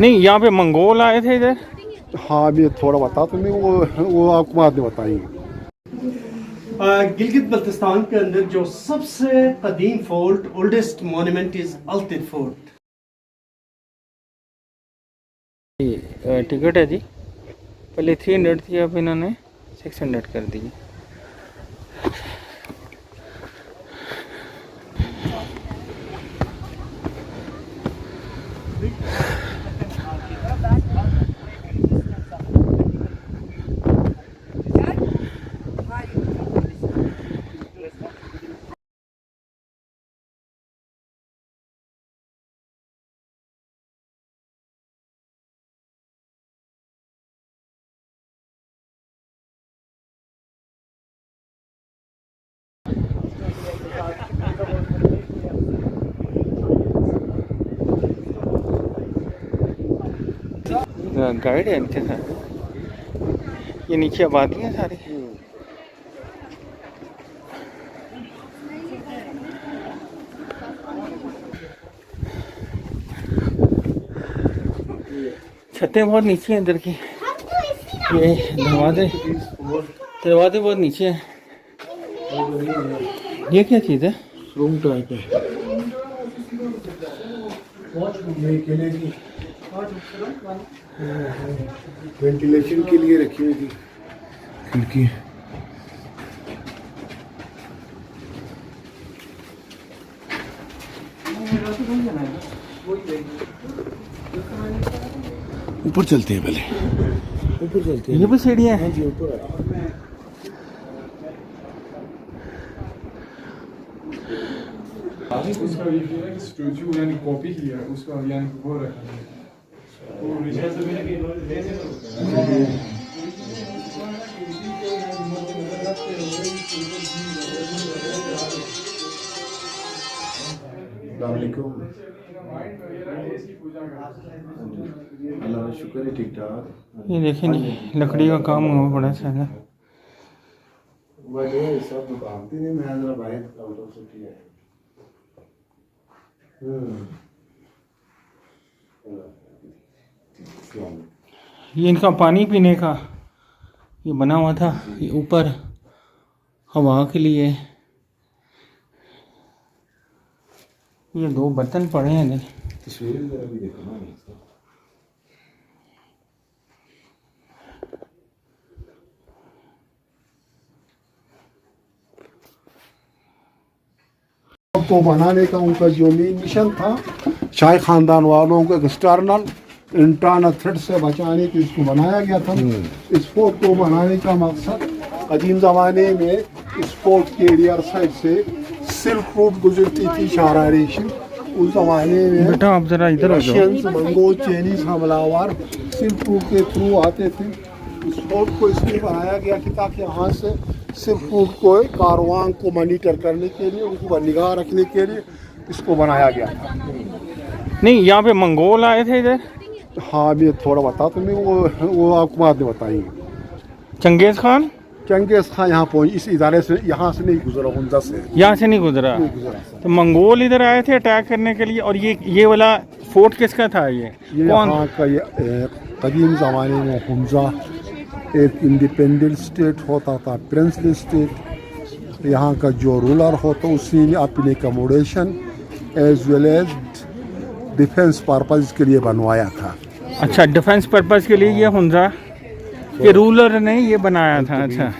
नहीं, यहाँ पे मंगोल आए थे इधर। हाँ मैं थोड़ा बता तो मैं वो आपको बाद में बताएंगे। गिलगित बल्तिस्तान के अंदर जो सबसे कदीम फोर्ट, ओल्डेस्ट मॉन्यूमेंट इज अल्तिद फोर्ट। टिकट है जी, पहले 300 थी, अब इन्होंने 600 कर दी। गाइड है इनके साथ। ये नीचे आबादी है सारी। छतें बहुत नीचे हैं इधर की। ये दरवाजे बहुत नीचे हैं। ये क्या चीज़ है? रूम टाइप है ये, किले की वेंटिलेशन के लिए रखी हुई थी खिड़की। ऊपर चलते हैं, पहले ऊपर चलते हैं। ये भी सीढ़ियाँ हैं। जी ऊपर उसका ये स्टैचू यानी कॉपी किया है उसका, यानी वो रखा है। अल्लाह का शुक्र है, ठीक ठाक। ये देखें जी, लकड़ी का काम हुआ बड़ा सारा। सब दुकान थी नहीं, मैं जरा बाहर आउट ऑफ सिटी है। ये इनका पानी पीने का ये बना हुआ था, ये ऊपर हवा के लिए। ये 2 बर्तन पड़े हैं इधर। तस्वीरें वगैरह भी देखो ना। को बनाने का उनका जो मेन मिशन था, शाही खानदान वालों को एक्सटर्नल इंटरनल थ्रेट से बचाने के इसको बनाया गया था। इस फोर्ट को बनाने का मकसद, कदीम ज़माने में इस फोर्ट के रियर साइड से सिल्क रूट गुजरती थी, शाहरा रेशम। उस ज़माने में बेटा आप जरा इधर आ जाओ। रशियंस, मंगोल, चाइनीज हमलावर सिल्क रूट के थ्रू आते थे। इस फोर्ट को इसलिए बनाया गया कि ताकि यहाँ से सिल्क रूट को कारवां को मॉनिटर करने के लिए, उनको पर निगाह रखने के लिए इसको बनाया गया था। नहीं, यहाँ पे मंगोल आए थे इधर। हाँ मैं थोड़ा बता तो मैं वो आपको बाद में बताएंगे। चंगेज खान यहाँ पहुँच, इस इदारे से यहाँ से नहीं गुजरा, हुंजा से यहाँ से नहीं गुजरा। तो मंगोल इधर आए थे अटैक करने के लिए। और ये वाला फोर्ट किसका था? ये कौन? यहाँ का ये कदीम ज़माने में हुंजा एक इंडिपेंडेंट स्टेट होता था, प्रिंसली स्टेट। यहाँ का जो रूलर होता उसी ने अपने accommodation as well as defence purpose के लिए बनवाया था। अच्छा, डिफेंस पर्पज के लिए ये हुंजा, ये रूलर ने ये बनाया था। अच्छा,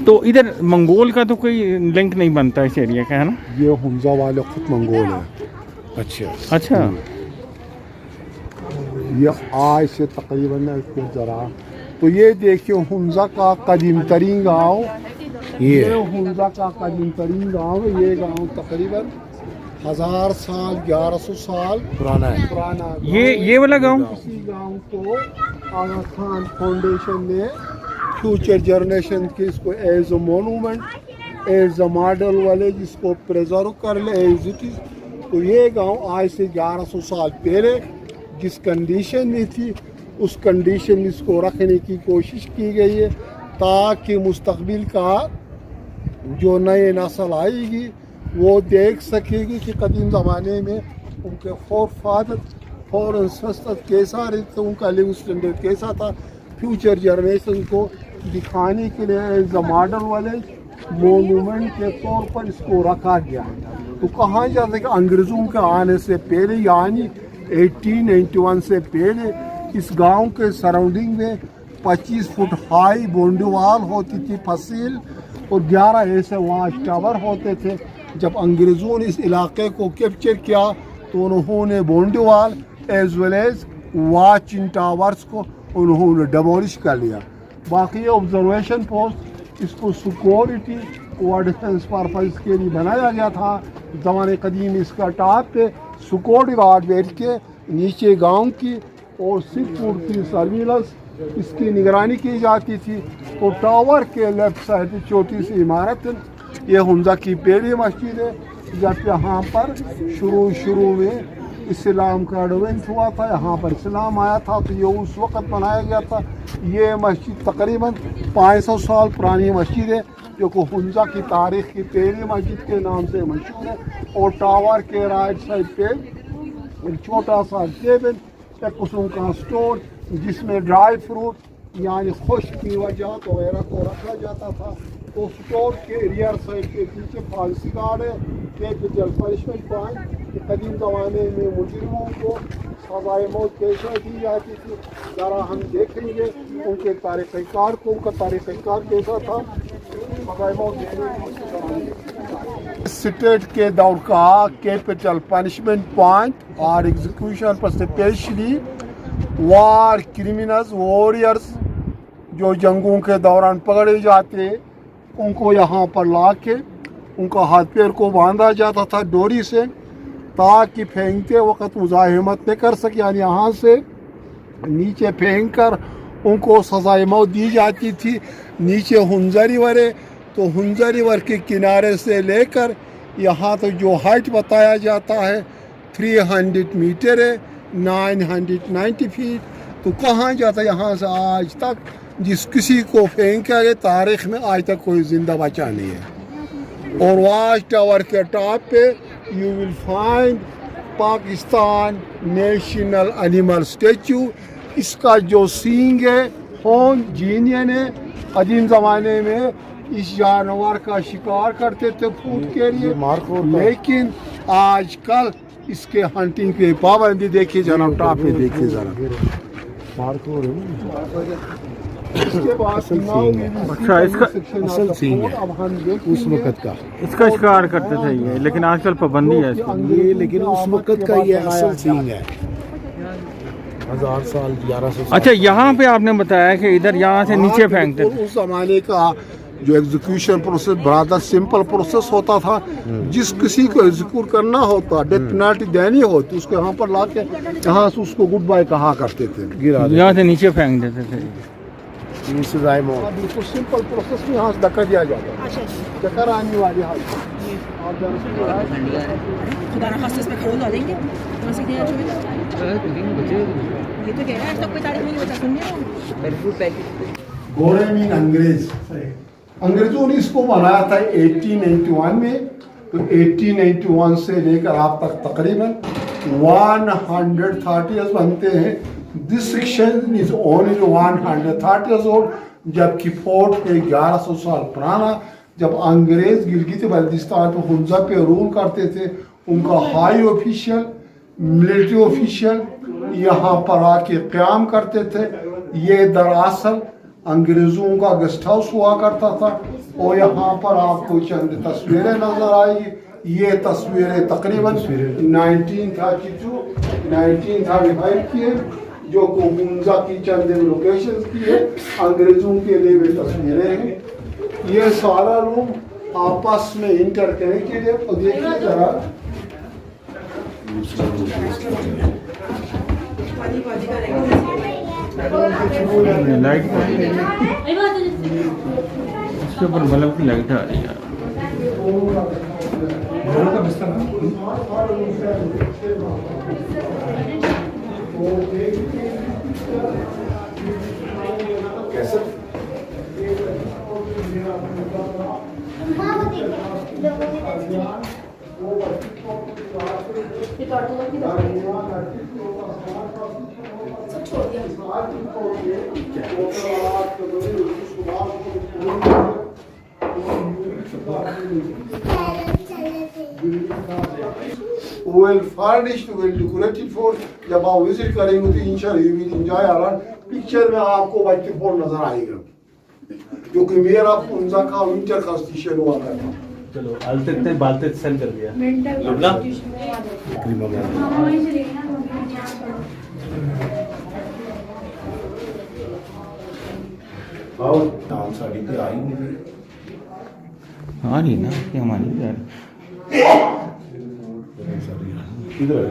तो इधर मंगोल का तो कोई लिंक नहीं बनता इस एरिया का, है ना? ये हुंजा वाले खुद मंगोल है। अच्छा। ये आज से तकरीबन ज़रा तो ये देखिए हुंजा का कदीम तरीन गाँव, ये हुंजा का कदीम तरीन गाँव है। ये गाँव तकरीबन 1000 साल 1100 साल पुराना है। ये वाला गाँव, इसी गाँव को आगा खान फाउंडेशन ने फ्यूचर जनरेशन के इसको as a monument, as a model वाले जिसको प्रिजर्व कर ले एज इट इज। तो ये गांव आज से 1100 साल पहले जिस कंडीशन में थी, उस कंडीशन में इसको रखने की कोशिश की गई है, ताकि मुस्तकबिल का जो नए नस्ल आएगी वो देख सकेगी कि कदीम ज़माने में उनके फोर फादर फॉरेन सस्ता कैसा रहता, उनका लिविंग स्टैंडर्ड कैसा था, फ्यूचर जनरेशन को दिखाने के लिए एज अ मॉडल वाले मोनूमेंट के तौर पर इसको रखा गया। तो कहा जाता है कि अंग्रेज़ों के आने से पहले यानी 1891 से पहले इस गांव के सराउंडिंग में 25 फुट हाई बाउंड्री होती थी फसील, और 11 ऐसे वाच टावर होते थे। जब अंग्रेज़ों ने इस इलाके को कैप्चर किया तो उन्होंने boundary wall as well as watch in towers को उन्होंने डिमोलिश कर लिया। बाकी ऑब्जर्वेशन पोस्ट इसको सिक्योरिटी और डिफेंस पर्पज़ के लिए बनाया गया था। ज़माने कदीम इसका टॉप पे सिक्योरिटी गार्ड बैठ के नीचे गांव की और सिक्योरिटी सर्विलेंस इसकी निगरानी की जाती थी। तो टावर के लेफ्ट साइड छोटी सी इमारत, ये हमजा की पहली मस्जिद है। जब यहाँ पर शुरू में इस्लाम का एडवेंट हुआ था, यहाँ पर इस्लाम आया था, तो ये उस वक़्त बनाया गया था। ये मस्जिद तकरीबन 500 साल पुरानी मस्जिद है, जो कि हमजा की तारीख़ की पहली मस्जिद के नाम से मशहूर है। और टावर के राइट साइड पे एक छोटा सा केबिन, एक किस्म का स्टोर जिसमें ड्राई फ्रूट यानी खुश्क मेवाजात वगैरह को रखा जाता था। तो स्टोर के रियर साइड के पीछे फांसी गार्ड है, कैपिटल पनिशमेंट पॉइंट। कदीम ज़माने में मुजरिमों को सज़ाए मौत कैसे दी जाती थी, ज़रा हम देखेंगे उनके तारीक़ार को, उनका तारीक़ार कैसा था सज़ाए मौत देने। स्टेट के दौर का कैपिटल पनिशमेंट पॉइंट और एग्जीक्यूशन पर स्पेशली वार क्रिमिनल्स वॉरियर्स जो जंगों के दौरान पकड़े जाते, उनको यहाँ पर ला के उनका हाथ पैर को बांधा जाता था डोरी से, ताकि फेंकते वक्त मुज़ाहिमत न कर सके। यानी यहाँ से नीचे फेंक कर उनको सज़ाए मौत दी जाती थी। नीचे हुंजा रिवर है, तो हुंजा रिवर के किनारे से लेकर यहाँ तो जो हाइट बताया जाता है 300 मीटर है, 990 फीट। तो कहाँ जाता है यहाँ से आज तक जिस किसी को फेंका गया तारीख़ में आज तक कोई ज़िंदा बचा नहीं है। और वाच टावर के टॉप पे you will find Pakistan national animal statue. इसका जो सींग है होन जीनियन है। कदीम ज़माने में इस जानवर का शिकार करते थे फूड के लिए, लेकिन आजकल इसके हंटिंग पे पाबंदी। देखिए जनाब टॉप पे देखिए ज़रा इसके बाद अच्छा इसका असल सींग है उस वक़्त का, इसका शिकार करते थे ये, लेकिन आजकल पाबंदी है इसको। ये लेकिन उस वक़्त का ये असल सींग है, 1000 साल 1100 साल। अच्छा यहाँ पे आपने बताया कि इधर यहाँ से नीचे फेंकते थे। उस जमाने का जो एग्जीक्यूशन प्रोसेस बड़ा सिंपल प्रोसेस होता था। जिस किसी को एग्जीक्यूट करना होता, डेथ पेनल्टी देनी होती, उसको यहाँ पर ला के यहाँ से उसको गुड बाय कहा करते थे, गिरा यहाँ से नीचे फेंक देते थे। सजाए मौत। बिल्कुल सिंपल प्रोसेस में यहाँ से धक्का दिया जाता है। चक्कर आने वाली हाल खुदा ना खास्ता इसमें खोल डालेंगे वहाँ से दिया ये तो कह रहा है आज तक कोई तारीफ नहीं होता सुनने घोड़े मीन अंग्रेज। अंग्रेजों ने इसको बनाया था 1891 में। तो 1891 से लेकर आप तक तकरीबन 130 इयर्स बनते हैं। This section is only 130 years old, जबकि फोर्ट है 1100 साल पुराना। जब अंग्रेज गिलगित बल्तिस्तान पे हुंजा पे रूल करते थे, उनका हाई ऑफिशियल मिलिट्री ऑफिशियल यहाँ पर आके क़याम करते थे। ये दरअसल अंग्रेज़ों का गेस्ट हाउस हुआ करता था। और यहाँ पर आपको चंद तस्वीरें नज़र आएगी। ये तस्वीरें तकरीबन 1932 1935 की है, जो हुंजा की चंद लोकेशन की है। अंग्रेज़ों के लिए वे तस्वीरें हैं। ये सारा रूम आपस में इंटरकनेक्टेड है। तो देखिए जरा लाइट इसके ऊपर बल्ब की लाइट आ रही है। well furnished, well decorated for. जब आप विजिट करेंगे तो इंशाल्लाह you will enjoy a lot. Picture में आपको वाइट फोर्ट नजर आएगा, जो कि मेरा उनका का विंटर का स्टेशन हुआ करता। चलो आलते बालते सेंड कर दिया और डांस साड़ी पे आई नहीं आ रही ना कि हमारी यार किधर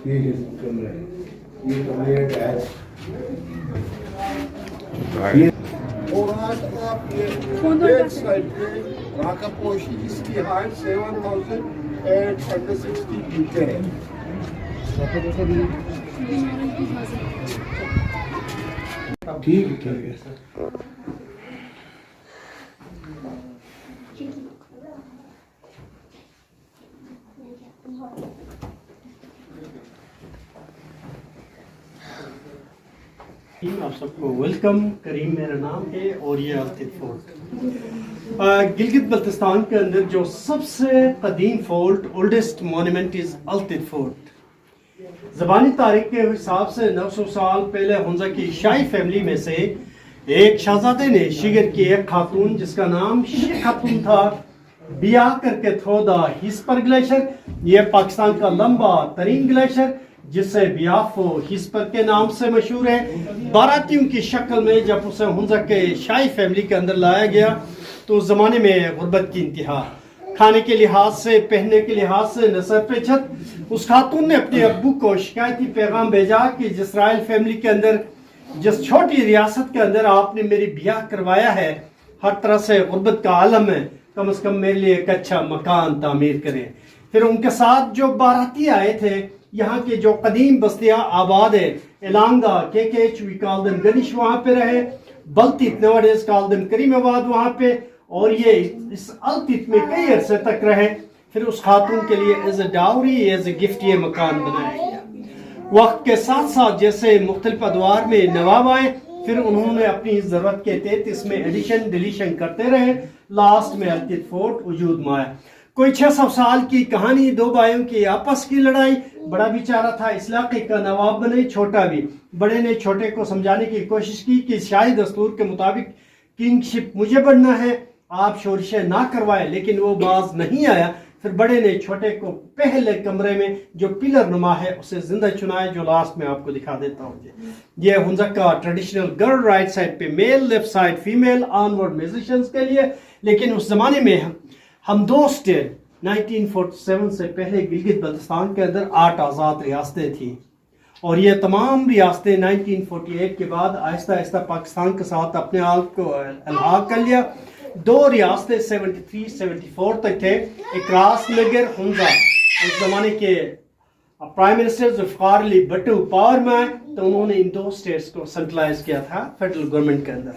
है ये कमरे अटैच और आज आप ये लेफ्ट साइड पे राकापोशी इसकी हाइट 7,860 मीटर है। ठीक है आप सबको वेलकम। करीम मेरा नाम है और ये अल्तिफ फोर्ट गिलगित बल्तिस्तान के अंदर जो सबसे कदीम fort oldest monument is Altit fort. ज़बानी तारीख के हिसाब से 900 साल पहले हुंजा की शाही फैमिली में से एक शहजादे ने शिगर की एक खातून जिसका नाम शेख खातून था बियाह करके थोड़ा हिस्पर ग्लेशियर, यह पाकिस्तान का लंबा तरीन ग्लेशियर जिससे बियाफो हिस्पर के नाम से मशहूर है। बारातियों की शक्ल में जब उसे हुंजा के शाही फैमिली के अंदर लाया गया तो उस जमाने में गुर्बत की इंतहा, खाने के लिहाज से, पहनने के लिहाज से, नसर पे छत। उस खातून ने अपने अब्बू को शिकायती पैगाम भेजा कि जिसराइल फैमिली के अंदर जिस छोटी रियासत के अंदर आपने मेरी ब्याह करवाया है, हर तरह से गुर्बत का आलम है, कम से कम मेरे लिए एक अच्छा मकान तामीर करें। फिर उनके साथ जो बाराती आए थे, यहाँ के जो कदीम बस्तियां आबाद है, एलांगा, केकेच, वी कॉल देम गनिश वहाँ पे रहे, बल्तित नवाडेज कॉल देम करीमाबाद वहाँ पे, और ये इस अल्तित में कई अरसे तक रहे। फिर उस खातून के लिए as a dowry, as a gift ये मकान बनाया गया। वक्त के साथ साथ जैसे मुख्तलिफ अदवार में नवाब आए, फिर उन्होंने अपनी ज़रूरत के तहत इसमें एडिशन डिलीशन करते रहे। लास्ट में अल्तित फोर्ट वजूद में आया। कोई 600 साल की कहानी, दो भाइयों की आपस की लड़ाई। बड़ा बेचारा था, इस इलाके का नवाब बने, छोटा भी। बड़े ने छोटे को समझाने की कोशिश की कि शाही दस्तूर के मुताबिक किंगशिप मुझे बनना है, आप शोरिशे ना करवाए, लेकिन वो बाज नहीं आया। फिर बड़े ने छोटे को पहले कमरे में जो पिलर नुमा है उसे जिंदा चुनाया, जो लास्ट में आपको दिखा देता हूँ। ये हुंजा का ट्रेडिशनल गर्ल राइट साइड पे male, left side female, onward musicians के लिए। लेकिन उस जमाने में हम दो स्टेट 1947 से पहले गिलगित बल्तिस्तान के अंदर 8 आज़ाद रियासतें थी, और ये तमाम रियासतें 1948 के बाद आहिस्ता आहिस्ता पाकिस्तान के साथ अपने आप को अलहाक कर लिया। 2 रियासतें 73-74 तक थे, इकरास नगर हुंजा। उस जमाने के prime minister Zulfikar Ali Bhutto power में आए तो उन्होंने इन 2 स्टेट्स को सेंट्रलाइज किया था फेडरल गवर्नमेंट के अंदर।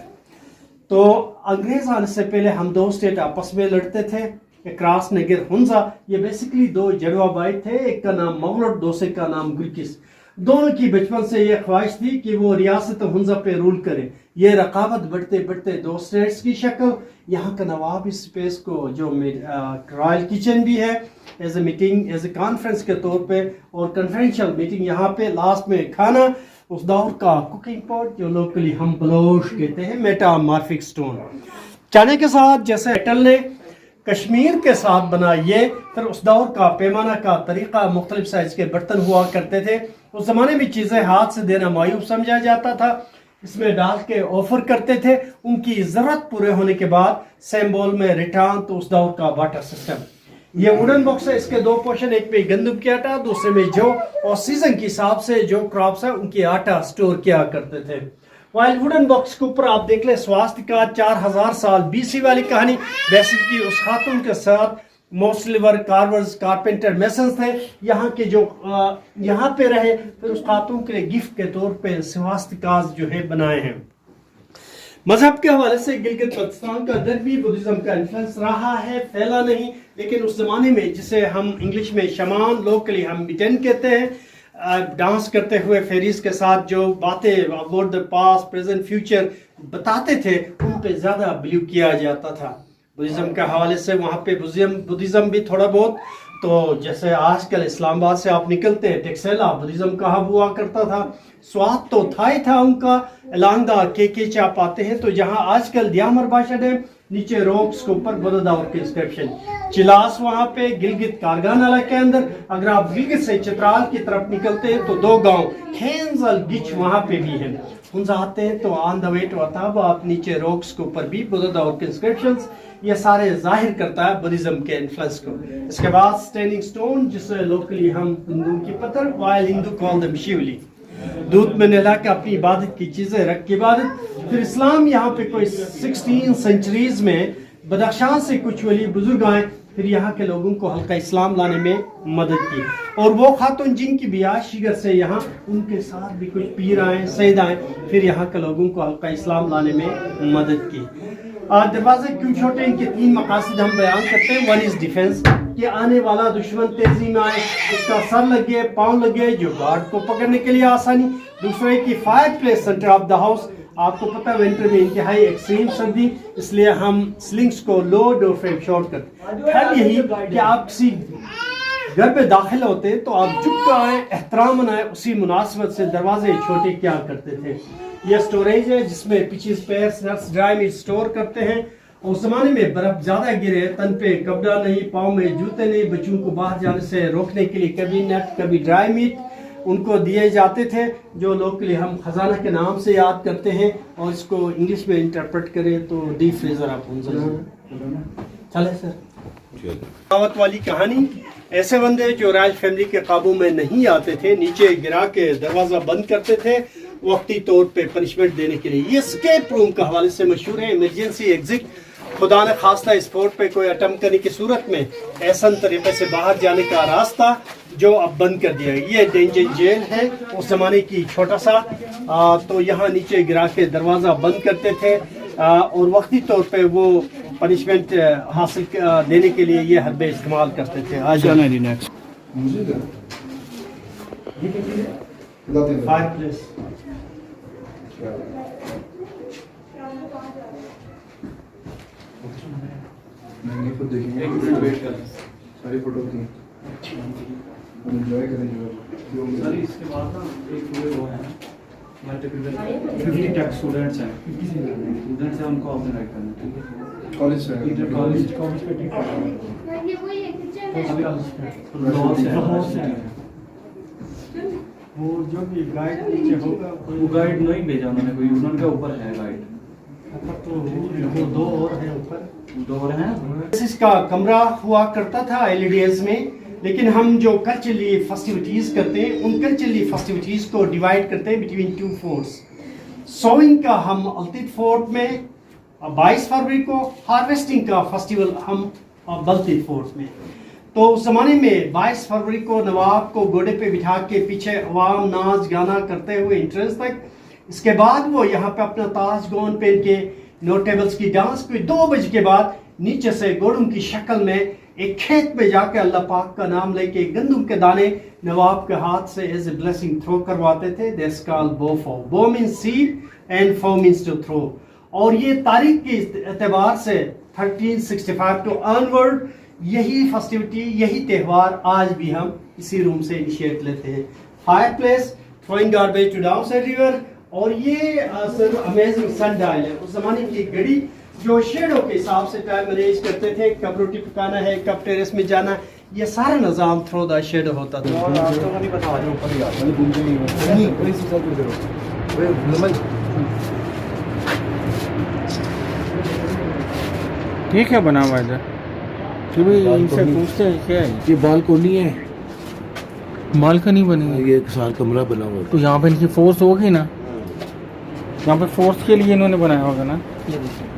तो अंग्रेज आने से पहले हम 2 स्टेट आपस में लड़ते थे। इकरास नगर हुंजा, ये बेसिकली 2 जड़वा भाई थे, एक का नाम मगलट, दूसरे का नाम गुलकिस। दोनों की बचपन से ये ख्वाहिश थी कि वो रियासत हुंजा पे रूल करे। ये रकाबत बढ़ते बढ़ते 2 स्टेट्स की शक्ल। यहाँ का नवाब इस स्पेस को जो रॉयल किचन भी है, as a meeting, as a conference के तौर पे, और कॉन्फ्रेंशियल मीटिंग यहाँ पे, लास्ट में खाना, उस दौर का कुकिंग पॉट जो लोकली हम बलोश कहते हैं, मेटामॉर्फिक स्टोन। चाने के साथ जैसे एटल ने कश्मीर के साथ बना ये, फिर उस दौर का पैमाना का तरीका, मुख्तलिफ साइज के बर्तन हुआ करते थे। उस जमाने में चीज़ें हाथ से देना मायूब समझा जाता था, इसमें डाल के ऑफर करते थे। उनकी ज़रूरत पूरे होने के बाद सेम बॉल में रिटर्न, तो उस दौर का वाटर सिस्टम। ये वुडन बॉक्स है, इसके 2 पोर्शन, एक में गंदम की आटा, दूसरे में जौ, और सीजन के हिसाब से जो क्रॉप्स है उनकी आटा स्टोर किया करते थे। वाइल वुडन बॉक्स के ऊपर आप देख ले स्वास्थ्य का 4000 साल BC वाली कहानी। बेसिकली उस खातून के साथ मोस्टलिवर, कार्वर्स, कारपेंटर, मेसन्स थे यहाँ के, जो यहाँ पे रहे। फिर उस खातून के लिए गिफ्ट के तौर पे स्वास्थ्य जो है बनाए हैं। मजहब के हवाले से गिलगित बल्तिस्तान का अंदर भी बुद्धिज्म का इन्फ्लुएंस रहा है, फैला नहीं। लेकिन उस जमाने में जिसे हम इंग्लिश में शमान, लोकली हम मिटेन कहते हैं, डांस करते हुए फेरीज के साथ जो बातें about the past present future बताते थे उन पे ज़्यादा बिलीव किया जाता था। बुद्धिज़्म के हवाले से वहाँ पे बुद्धिज़्म भी थोड़ा बहुत, तो जैसे आजकल इस्लामाबाद से आप निकलते हैं टेक्सेला बुद्धिज़्म का हब हुआ करता था, स्वाद तो था ही था उनका, एलांगा के आप आते हैं तो जहाँ आजकल दियामर बाशा है नीचे रॉक्स के ऊपर बददावर की इंस्क्रिप्शन, चिलास वहाँ पे गिलगित कारगान नाला के अंदर। अगर आप गिलगित से चित्राल की तरफ निकलते हैं तो 2 गांव खेंजल गिच वहाँ पे भी है। उनसे आते हैं तो ऑन द वे टू अताब आप नीचे रॉक्स के ऊपर भी बददावर के इंस्क्रिप्शंस, ये सारे जाहिर करता है बुद्धिज़्म के इन्फ्लुएंस को। इसके बाद स्टैंडिंग स्टोन जिसे लोकली हम हिंदू की पत्थर वाइल हिंदू कॉल देम शिवली, दूध में नहला के अपनी इबादत की चीजें रख के इबादत। फिर इस्लाम यहाँ पे कोई 16 सेंचुरीज में बदख्शां से कुछ वली बुजुर्ग आए, फिर यहाँ के लोगों को हल्का इस्लाम लाने में मदद की, और वो खातून जिनकी बिया शिगर से यहाँ उनके साथ भी कुछ पीर आए सैयद आए, फिर यहाँ के लोगों को हल्का इस्लाम लाने में मदद की। दरवाजे क्यों छोटे, इनके 3 मकासद हम बयान करते हैं। 1 इज डिफेंस, कि आने वाला दुश्मन तेजी में आए उसका सर लगे पांव लगे जो गार्ड को पकड़ने के लिए आसानी। दूसरे की fire place centre of the house, आपको पता है विंटर में इंतहाई एक्सट्रीम सर्दी, इसलिए हम स्लिंग्स को लोड और फ्रेम शॉर्ट करते हैं। यही कि आप किसी घर पे दाखिल होते तो आप झुक कर आए, एहतराम आए, उसी मुनासिबत से दरवाजे छोटे क्या करते थे। यह स्टोरेज है जिसमें पिछे spare nuts dry meat store करते हैं। उस जमाने में बर्फ ज्यादा गिरे, तन पे कपड़ा नहीं, पाँव में जूते नहीं, बच्चों को बाहर जाने से रोकने के लिए कभी नट कभी ड्राई मीट उनको दिए जाते थे, जो लोकली हम खजाना के नाम से याद करते हैं, और इसको इंग्लिश में इंटरप्रेट करें तो डीप फ्रीजर आप चले सर। दावत वाली कहानी, ऐसे बंदे जो राज फैमिली के काबू में नहीं आते थे नीचे गिरा के दरवाजा बंद करते थे वक्ती तौर पे पनिशमेंट देने के लिए। ये स्केप रूम का हवाले से मशहूर है, इमरजेंसी एग्जिट, खुदा न खास्ता स्पोर्ट पे कोई अटेम्प्ट करने की सूरत में ऐसा तरीके से बाहर जाने का रास्ता जो अब बंद कर दिया। ये डेंजर जेल है उस जमाने की छोटा सा, तो यहाँ नीचे गिरा के दरवाजा बंद करते थे, और वक्ती तौर पे वो पनिशमेंट हासिल देने के लिए ये हरबे इस्तेमाल करते थे। आज नेक्स्ट फायर प्लेस, नहीं खुद देखेंगे, 1 मिनट वेट कर, सारी फोटो की एंजॉय करेंगे सर। इसके बाद ना एक पूरे वो है ना, तकरीबन 50 तक स्टूडेंट्स हैं, उनको ऑप्शन राइट करना, ठीक है? कॉलेज से कॉलेज पे ठीक है। वो जो भी गाइड नीचे होगा, वो गाइड नहीं भेजा उन्होंने, कोई उनके ऊपर है गाइड, तो वो 2 और है ऊपर, 2 और हैं। इसका कमरा हुआ करता था एलईडीएस में, लेकिन हम जो कल्चरली फेस्टिविटीज करते हैं उन कल्चरली फेस्टिविटीज को डिवाइड करते हैं बिटवीन 2 फोर्ट्स। सोइंग का हम अल्तित फोर्ट में 22 फरवरी को, हार्वेस्टिंग का फेस्टिवल हम बल्तित फोर्ट में। तो उस जमाने में 22 फरवरी को नवाब को घोड़े पे बिठा के पीछे अवाम नाच गाना करते हुए एंट्रेंस तक, इसके बाद वो यहाँ पे अपना ताज गौन पहन के नोटेबल्स की डांस कोई 2 बजे के बाद नीचे से घोड़ों की शक्ल में एक खेत में जाके अल्लाह पाक का नाम लेके गंदम के दाने नवाब के हाथ से एज ए ब्लेसिंग थ्रो करवाते थे। दैट्स कॉल्ड बोफो। बो मींस सीड एंड फो मींस टू थ्रो। और ये तारीख के एतबार से 1365 टू ऑनवर्ड यही फेस्टिविटी, यही त्यौहार आज भी हम इसी रूम से इनिशिएट लेते हैं। Fire place, throwing garbage to down side river, और ये सर अमेजिंग सन डायल है, उस जमाने की घड़ी जो शेडो के हिसाब से टाइम मैनेज करते थे, कब रोटी पकाना है, कब टेरेस में जाना, ये सारा निज़ाम थ्रो द शेडो होता था। और आप तो नहीं बता रहे ऊपर ही आता है, भूल के नहीं पूरी चीज़ कर दो। ये क्या बना हुआ है इधर? कि भी इनसे पूछते हैं क्या है? ये बालकोनी है, बालकनी बनी है, ये एक साल कमरा बना हुआ है। तो यहाँ पे इनकी फोर्स होगी ना, यहाँ पे फोर्स के लिए इन्होंने बनाया होगा ना। ये देखिए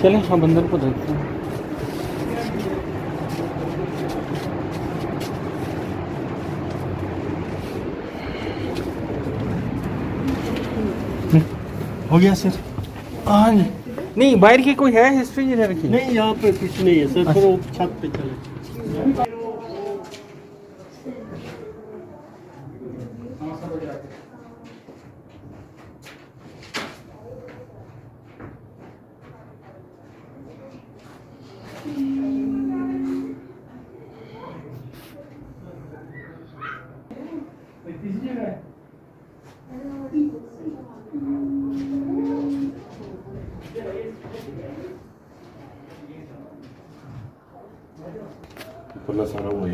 चलें हम अंदर को देखते हैं। हो गया सर? हाँ जी। नहीं बाहर की कोई है हिस्ट्री इधर की? नहीं, यहाँ पे कुछ नहीं है सर, फिर वो छत पे चले।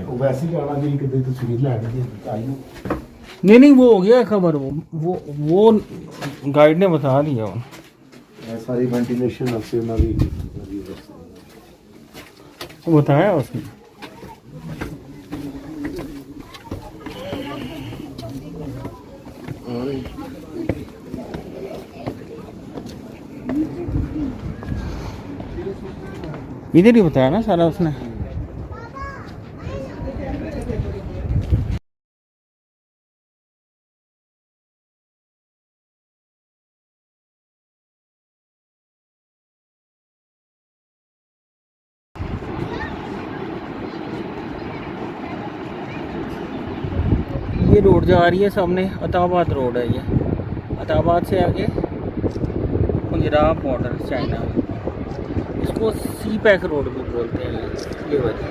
ਉਹ ਵੈਸੇ ਹੀ ਆਣਾ ਜਿਹੜੀ ਕਿਤੇ ਤਸਵੀਰ ਲੈ ਕੇ ਆਈ ਨੂੰ नहीं वो हो गया खबर, वो गाइड ने बता दिया वो। ਇਹ ਸਾਰੀ ਵੈਂਟੀਲੇਸ਼ਨ ਵਾਸਤੇ ਉਹਨਾਂ ਦੀ वो बताया उसने। इधर ही बताया ना सारा उसने। ये रोड जा रही है सामने, अताबाद रोड है ये। अताबाद से आगे पंजाब बॉर्डर चाइना, इसको सी पैक रोड भी बोलते हैं ये वाली।